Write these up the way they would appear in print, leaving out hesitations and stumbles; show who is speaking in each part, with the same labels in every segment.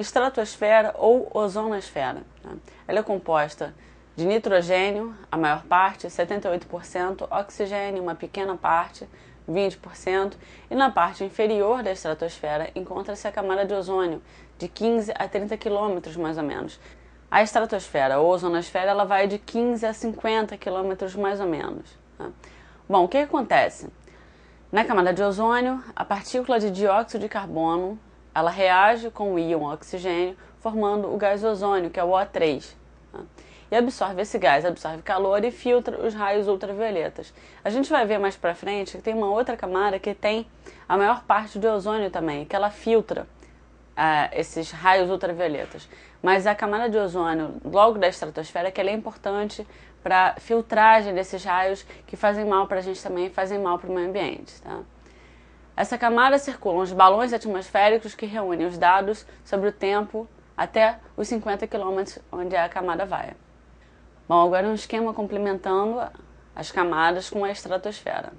Speaker 1: estratosfera ou ozonosfera. Ela é composta de nitrogênio, a maior parte, 78%, oxigênio, uma pequena parte, 20%, e na parte inferior da estratosfera encontra-se a camada de ozônio, de 15 a 30 quilômetros mais ou menos. A estratosfera ou ozonosfera ela vai de 15 a 50 quilômetros mais ou menos. Bom, o que acontece? Na camada de ozônio, a partícula de dióxido de carbono ela reage com o íon oxigênio, formando o gás ozônio, que é o O3. E absorve esse gás, absorve calor e filtra os raios ultravioletas. A gente vai ver mais pra frente que tem uma outra camada que tem a maior parte do ozônio também, que ela filtra esses raios ultravioletas. Mas a camada de ozônio, logo da estratosfera, que ela é importante para filtragem desses raios que fazem mal para a gente também, fazem mal para o meio ambiente. Tá? Essa camada circulam os balões atmosféricos que reúnem os dados sobre o tempo até os 50 km onde a camada vai. Bom, agora um esquema complementando as camadas com a estratosfera.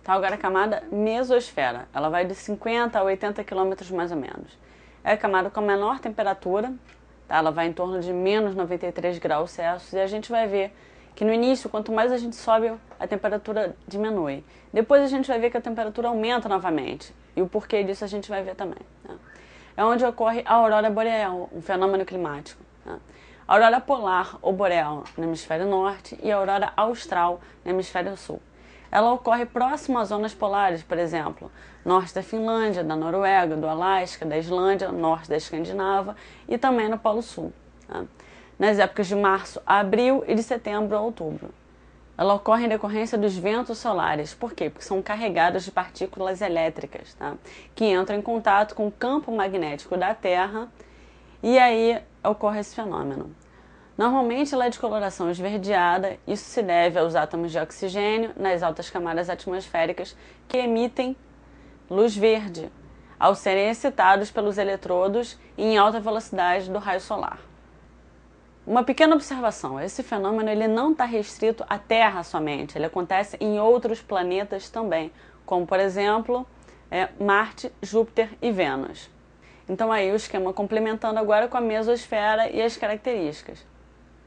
Speaker 1: Tá, agora a camada mesosfera, ela vai de 50 a 80 km mais ou menos. É a camada com a menor temperatura, tá? Ela vai em torno de menos 93 graus Celsius e a gente vai ver que no início, quanto mais a gente sobe, a temperatura diminui. Depois a gente vai ver que a temperatura aumenta novamente e o porquê disso a gente vai ver também. Tá? É onde ocorre a aurora boreal, um fenômeno climático. Tá? A aurora polar ou boreal no hemisfério norte e a aurora austral no hemisfério sul. Ela ocorre próximo às zonas polares, por exemplo, norte da Finlândia, da Noruega, do Alasca, da Islândia, norte da Escandinava e também no Polo Sul. Tá? Nas épocas de março a abril e de setembro a outubro. Ela ocorre em decorrência dos ventos solares. Por quê? Porque são carregados de partículas elétricas, tá? Que entram em contato com o campo magnético da Terra e aí ocorre esse fenômeno. Normalmente ela é de coloração esverdeada, isso se deve aos átomos de oxigênio nas altas camadas atmosféricas que emitem luz verde, ao serem excitados pelos eletrodos em alta velocidade do raio solar. Uma pequena observação, esse fenômeno ele não está restrito à Terra somente, ele acontece em outros planetas também, como por exemplo Marte, Júpiter e Vênus. Então aí o esquema complementando agora com a mesosfera e as características.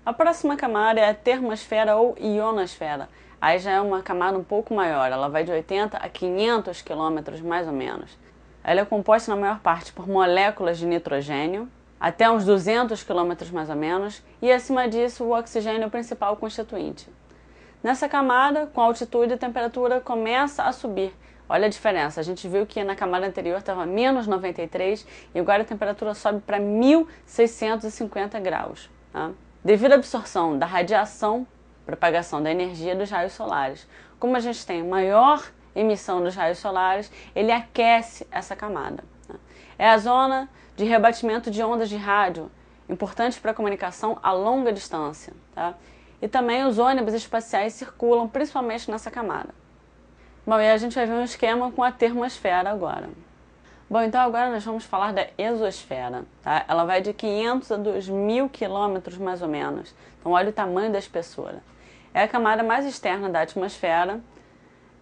Speaker 1: A próxima camada é a termosfera ou ionosfera. Aí já é uma camada um pouco maior, ela vai de 80 a 500 km mais ou menos. Ela é composta na maior parte por moléculas de nitrogênio, até uns 200 km mais ou menos, e acima disso o oxigênio é o principal constituinte. Nessa camada, com a altitude, a temperatura começa a subir. Olha a diferença, a gente viu que na camada anterior estava menos 93 e agora a temperatura sobe para 1650 graus. Tá? Devido à absorção da radiação, propagação da energia dos raios solares. Como a gente tem maior emissão dos raios solares, ele aquece essa camada. Tá? É a zona de rebatimento de ondas de rádio, importante para a comunicação a longa distância. Tá? E também os ônibus espaciais circulam principalmente nessa camada. Bom, e a gente vai ver um esquema com a termosfera agora. Bom, então agora nós vamos falar da exosfera, tá? Ela vai de 500 a 2.000 quilômetros mais ou menos. Então olha o tamanho da espessura. É a camada mais externa da atmosfera,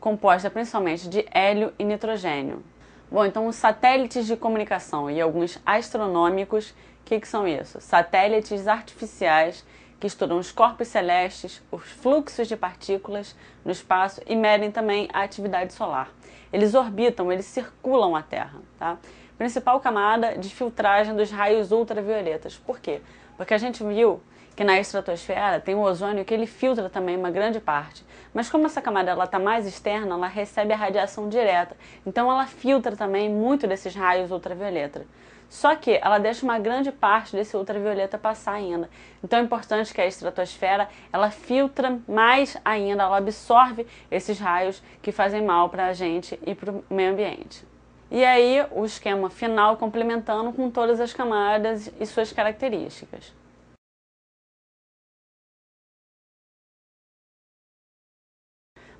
Speaker 1: composta principalmente de hélio e nitrogênio. Bom, então os satélites de comunicação e alguns astronômicos, o que são isso? Satélites artificiais que estudam os corpos celestes, os fluxos de partículas no espaço e medem também a atividade solar. Eles orbitam, eles circulam a Terra. Tá? Principal camada de filtragem dos raios ultravioletas. Por quê? Porque a gente viu que na estratosfera tem o ozônio que ele filtra também uma grande parte. Mas como essa camada está mais externa, ela recebe a radiação direta. Então ela filtra também muito desses raios ultravioletas. Só que ela deixa uma grande parte desse ultravioleta passar ainda. Então é importante que a estratosfera ela filtra mais ainda, ela absorve esses raios que fazem mal para a gente e para o meio ambiente. E aí o esquema final complementando com todas as camadas e suas características.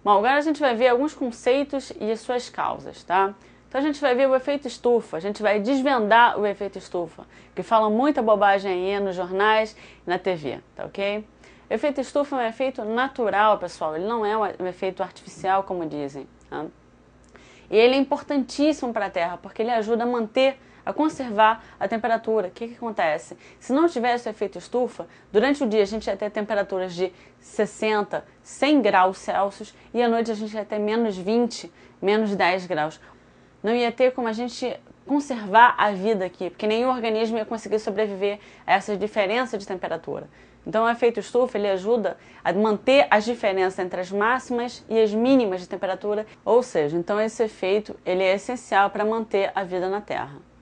Speaker 1: Bom, agora a gente vai ver alguns conceitos e as suas causas, tá? Então a gente vai ver o efeito estufa, a gente vai desvendar o efeito estufa, que falam muita bobagem aí nos jornais e na TV, tá ok? O efeito estufa é um efeito natural, pessoal, ele não é um efeito artificial, como dizem. Tá? E ele é importantíssimo para a Terra, porque ele ajuda a manter a conservar a temperatura. O que acontece? Se não tivesse o efeito estufa, durante o dia a gente ia ter temperaturas de 60, 100 graus Celsius e à noite a gente ia ter menos 20, menos 10 graus. Não ia ter como a gente conservar a vida aqui, porque nenhum organismo ia conseguir sobreviver a essa diferença de temperatura. Então o efeito estufa ele ajuda a manter as diferenças entre as máximas e as mínimas de temperatura, ou seja, então esse efeito ele é essencial para manter a vida na Terra.